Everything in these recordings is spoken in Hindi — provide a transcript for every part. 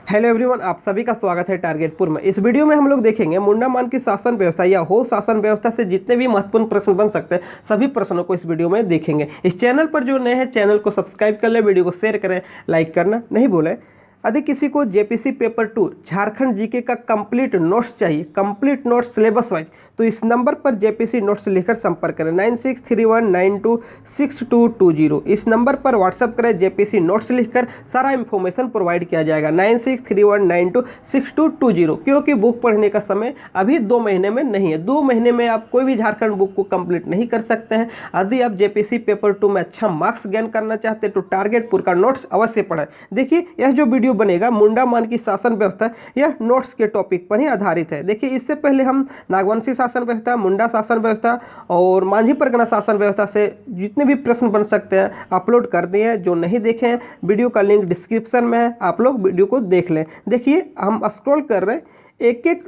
हेलो एवरीवन, आप सभी का स्वागत है टारगेटपुर में। इस वीडियो में हम लोग देखेंगे मुंडा मान की शासन व्यवस्था या हो शासन व्यवस्था से जितने भी महत्वपूर्ण प्रश्न बन सकते हैं सभी प्रश्नों को इस वीडियो में देखेंगे। इस चैनल पर जो नए हैं चैनल को सब्सक्राइब कर लें, वीडियो को शेयर करें, लाइक करना नहीं भूलें। यदि किसी को जेपीसी पेपर 2 झारखंड जीके का कंप्लीट नोट्स चाहिए, कंप्लीट नोट्स सिलेबस वाइज, तो इस नंबर पर जेपीसी नोट्स लिखकर संपर्क करें 9631926220। इस नंबर पर व्हाट्सअप करें, जेपीसी नोट्स लिखकर सारा इन्फॉर्मेशन प्रोवाइड किया जाएगा 9631926220। क्योंकि बुक पढ़ने का समय अभी 2 महीने में नहीं है। 2 महीने में आप कोई भी झारखंड बुक को कंप्लीट नहीं कर सकते हैं। यदि आप जेपीसी पेपर 2 में अच्छा मार्क्स गेन करना चाहते हैं तो टारगेटपुर का नोट्स अवश्य पढ़ें। देखिए, यह जो वीडियो बनेगा मुंडा मान की शासन व्यवस्था, यह नोट्स के टॉपिक पर ही आधारित है। देखिए, इससे पहले हम नागवंशी शासन व्यवस्था, मुंडा शासन व्यवस्था और मांझी परगना शासन व्यवस्था से जितने भी प्रश्न बन सकते हैं अपलोड कर दिए हैं। जो नहीं देखे हैं, वीडियो का लिंक डिस्क्रिप्शन में है, आप लोग वीडियो को देख लें। देखिए, हम स्क्रॉल कर रहे हैं, एक एक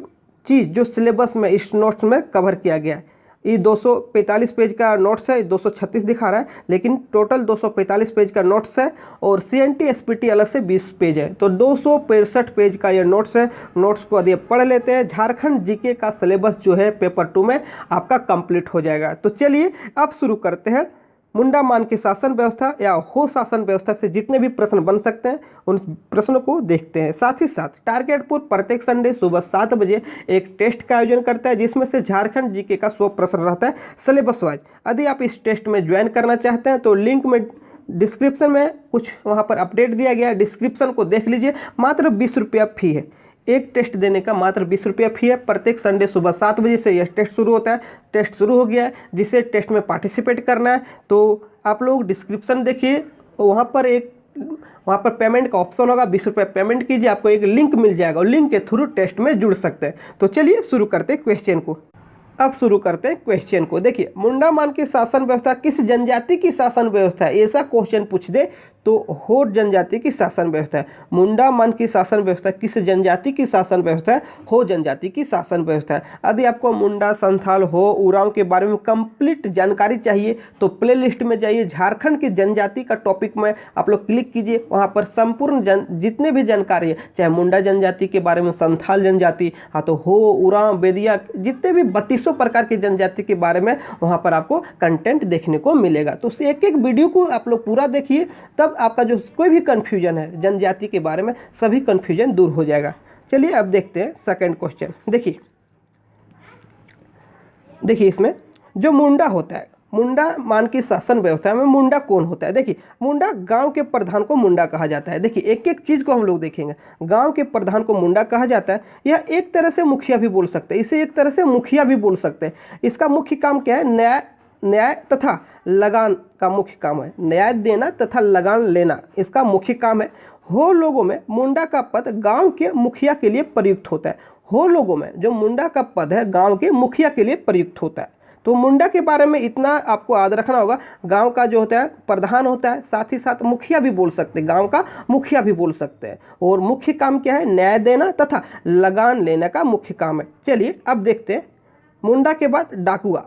चीज़ जो सिलेबस में इस नोट्स में कवर किया गया है। ये 245 पेज का नोट्स है, 236 दिखा रहा है, लेकिन टोटल 245 पेज का नोट्स है और CNT SPT अलग से 20 पेज है, तो 263 पेज का ये नोट्स है। नोट्स को यदि पढ़ लेते हैं, झारखंड जीके का सिलेबस जो है पेपर 2 में आपका कंप्लीट हो जाएगा। तो चलिए अब शुरू करते हैं। मुंडा मान की शासन व्यवस्था या हो शासन व्यवस्था से जितने भी प्रश्न बन सकते हैं उन प्रश्नों को देखते हैं। साथ ही साथ टारगेटपुर प्रत्येक संडे सुबह 7 बजे एक टेस्ट का आयोजन करता है, जिसमें से झारखंड जीके का 100 प्रश्न रहता है सिलेबस वाइज। यदि आप इस टेस्ट में ज्वाइन करना चाहते हैं तो लिंक में डिस्क्रिप्शन में कुछ वहाँ पर अपडेट दिया गया है, डिस्क्रिप्शन को देख लीजिए। मात्र 20 रुपया फी है, एक टेस्ट देने का मात्र 20 रुपया फी है। प्रत्येक संडे सुबह 7 बजे से यह टेस्ट शुरू होता है। टेस्ट शुरू हो गया है, जिसे टेस्ट में पार्टिसिपेट करना है तो आप लोग डिस्क्रिप्शन देखिए, वहाँ पर पेमेंट का ऑप्शन होगा, 20 रुपये पेमेंट कीजिए, आपको एक लिंक मिल जाएगा और लिंक के थ्रू टेस्ट में जुड़ सकते हैं। तो चलिए शुरू करते हैं क्वेश्चन को। अब शुरू करते हैं क्वेश्चन को। देखिए, मुंडा मान की शासन व्यवस्था किस जनजाति की शासन व्यवस्था है? ऐसा क्वेश्चन पूछ दे तो हो जनजाति की शासन व्यवस्था है। मुंडा मान की शासन व्यवस्था किस जनजाति की शासन व्यवस्था है? हो जनजाति की शासन व्यवस्था है। यदि आपको मुंडा, संथाल, हो, उरांव के बारे में कंप्लीट जानकारी चाहिए तो प्ले लिस्ट में जाइए, झारखंड की जनजाति का टॉपिक में आप लोग क्लिक कीजिए। वहाँ पर संपूर्ण जितने भी जानकारी है, चाहे मुंडा जनजाति के बारे में, संथाल जनजाति, हाँ तो हो, उरांव, बेदिया, जितने भी 3200 प्रकार की जनजाति के बारे में वहाँ पर आपको कंटेंट देखने को मिलेगा। तो एक एक वीडियो को आप लोग पूरा देखिए, तब आपका जो कोई भी कन्फ्यूजन है जनजाति के बारे में, सभी कन्फ्यूजन दूर हो जाएगा। चलिए अब देखते हैं सेकंड क्वेश्चन। देखिए इसमें जो मुंडा होता है, मुंडा मान की शासन व्यवस्था में मुंडा कौन होता है? देखिए, मुंडा गांव के प्रधान को मुंडा कहा जाता है। देखिए, एक एक चीज़ को हम लोग देखेंगे। गांव के प्रधान को मुंडा कहा जाता है। यह एक तरह से मुखिया भी बोल सकते हैं, इसे एक तरह से मुखिया भी बोल सकते हैं। इसका मुख्य काम क्या है? न्याय तथा लगान का मुख्य काम है। न्याय देना तथा लगान लेना इसका मुख्य काम है। हो लोगों में मुंडा का पद गांव के मुखिया के लिए प्रयुक्त होता है। हो लोगों में जो मुंडा का पद है गांव के मुखिया के लिए प्रयुक्त होता है। तो मुंडा के बारे में इतना आपको याद रखना होगा। गांव का जो होता है प्रधान होता है, साथ ही साथ मुखिया भी बोल सकते हैं, गांव का मुखिया भी बोल सकते हैं। और मुख्य काम क्या है? न्याय देना तथा लगान लेने का मुख्य काम है। चलिए अब देखते हैं मुंडा के बाद डाकुआ।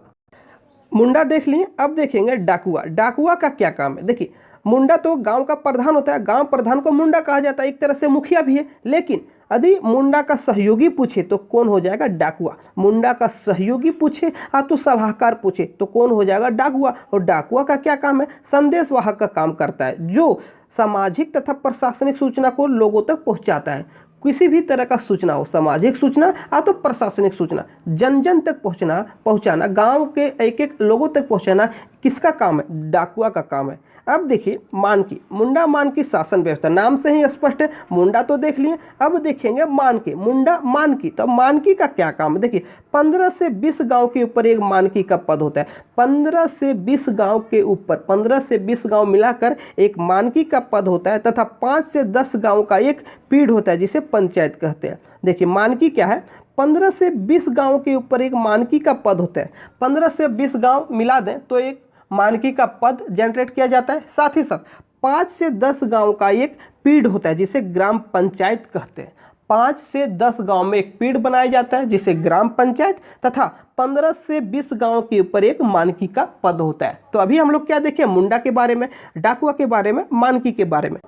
मुंडा देख लिए, अब देखेंगे डाकुआ। डाकुआ का क्या काम है? देखिए, मुंडा तो गांव का प्रधान होता है, गांव प्रधान को मुंडा कहा जाता है, एक तरह से मुखिया भी है। लेकिन यदि मुंडा का सहयोगी पूछे तो कौन हो जाएगा? डाकुआ। मुंडा का सहयोगी पूछे तो सलाहकार पूछे तो कौन हो जाएगा? डाकुआ। और डाकुआ का क्या काम है? संदेशवाहक का काम करता है, जो सामाजिक तथा प्रशासनिक सूचना को लोगों तक पहुंचाता है। किसी भी तरह का सूचना हो, सामाजिक सूचना तो प्रशासनिक सूचना, जन जन तक पहुंचाना, गांव के एक एक लोगों तक पहुंचाना किसका काम है? डाकुआ का काम है। अब देखिए मान की, मुंडा मान की शासन व्यवस्था नाम से ही स्पष्ट है। मुंडा तो देख लिए, अब देखेंगे मान की। मुंडा मानकी, तो मानकी का क्या काम है? देखिए, 15 से 20 गांव के ऊपर एक मानकी का पद होता है। 15 से 20 गांव के ऊपर, 15 से 20 गांव मिलाकर एक मानकी का पद होता है तथा 5 से 10 गांव का एक पीढ़ होता है, जिसे पंचायत कहते हैं। देखिए, मानकी क्या है? 15 से 20 गांव के ऊपर एक मानकी का पद होता है। 15 से 20 गांव मिला दें तो एक मानकी का पद जनरेट किया जाता है। साथ ही साथ 5 से 10 गांव का एक पीढ़ होता है, जिसे ग्राम पंचायत कहते हैं। 5 से 10 गांव में एक पीढ़ बनाया जाता है, जिसे ग्राम पंचायत, तथा 15 से 20 गांव के ऊपर एक मानकी का पद होता है। तो अभी हम लोग क्या देखें? मुंडा के बारे में, डाकुआ के बारे में, मानकी के बारे में।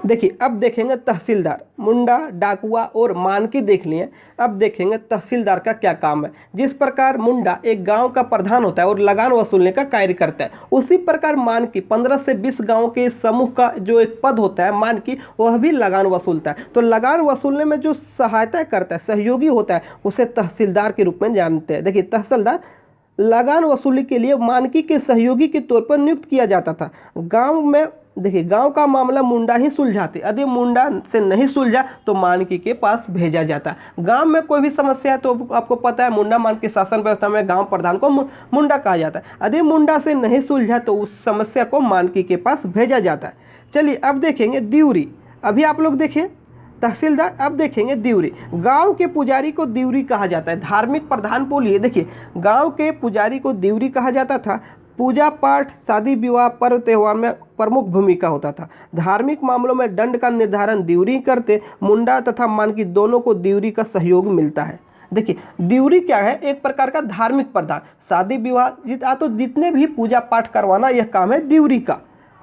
देखिए अब देखेंगे तहसीलदार, मुंडा, डाकुआ और मानकी देख लिए। अब देखेंगे तहसीलदार का क्या काम है। जिस प्रकार मुंडा एक गांव का प्रधान होता है और लगान वसूलने का कार्य करता है, उसी प्रकार मानकी 15 से 20 गांव के समूह का जो एक पद होता है मानकी, वह भी लगान वसूलता है। तो लगान वसूलने में जो सहायता करता है, सहयोगी होता है, उसे तहसीलदार के रूप में जानते हैं। देखिए तहसीलदार लगान वसूली के लिए मानकी के सहयोगी के तौर पर नियुक्त किया जाता था। गांव में देखिए गांव का मामला मुंडा ही सुलझाते, यदि मुंडा से नहीं सुलझा तो मानकी के पास भेजा जाता। गांव में कोई भी समस्या है तो आपको पता है मुंडा मानकी शासन व्यवस्था में गांव प्रधान को मुंडा कहा जाता है। यदि मुंडा से नहीं सुलझा तो उस समस्या को मानकी के पास भेजा जाता है। चलिए अब देखेंगे दिउरी। अभी आप लोग देखें तहसीलदार, अब देखेंगे दिउरी। गांव के पुजारी को दिउरी कहा जाता है। धार्मिक प्रधान बोलिए, देखिए गांव के पुजारी को दिउरी कहा जाता था। पूजा पाठ, शादी विवाह, पर्व त्योहार में प्रमुख भूमिका होता था। धार्मिक मामलों में दंड का निर्धारण दिउरी करते। मुंडा तथा मानकी दोनों को दिउरी का सहयोग मिलता है। देखिए दिउरी क्या है, एक प्रकार का धार्मिक प्रधान। शादी विवाह तो जितने भी पूजा पाठ करवाना यह काम है दिउरी का।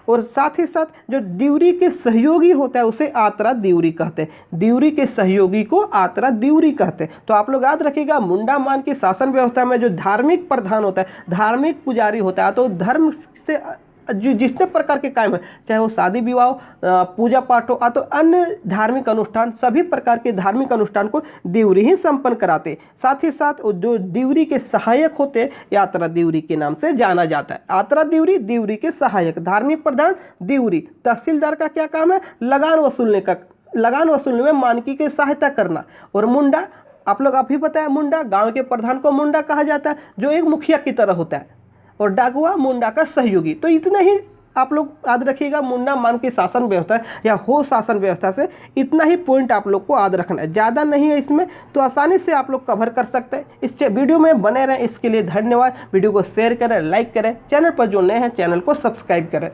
और साथ ही साथ जो दिउरी के सहयोगी होता है उसे आतरा दिउरी कहते हैं। दिउरी के सहयोगी को आतरा दिउरी कहते हैं। तो आप लोग याद रखिएगा, मुंडा मान की शासन व्यवस्था में जो धार्मिक प्रधान होता है, धार्मिक पुजारी होता है, तो धर्म से जो जितने प्रकार के काम है, चाहे वो शादी विवाह, पूजा पाठ हो, तो अन्य धार्मिक अनुष्ठान, सभी प्रकार के धार्मिक अनुष्ठान को दिउरी ही संपन्न कराते। साथ ही साथ जो दिउरी के सहायक होते हैं, यात्रा दिउरी के नाम से जाना जाता है। यात्रा दिउरी, दिउरी के सहायक, धार्मिक प्रधान दिउरी। तहसीलदार का क्या काम है, लगान वसूलने का, लगान वसूलने में मानकी की सहायता करना। और मुंडा, आप लोग अभी पता है मुंडा, गाँव के प्रधान को मुंडा कहा जाता है, जो एक मुखिया की तरह होता है। और डाकुआ मुंडा का सहयोगी। तो इतना ही आप लोग याद रखिएगा, मुंडा मान की शासन व्यवस्था या हो शासन व्यवस्था से इतना ही पॉइंट आप लोग को याद रखना है, ज़्यादा नहीं है इसमें, तो आसानी से आप लोग कवर कर सकते हैं। इस वीडियो में बने रहें, इसके लिए धन्यवाद। वीडियो को शेयर करें, लाइक करें, चैनल पर जो नए हैं चैनल को सब्सक्राइब करें।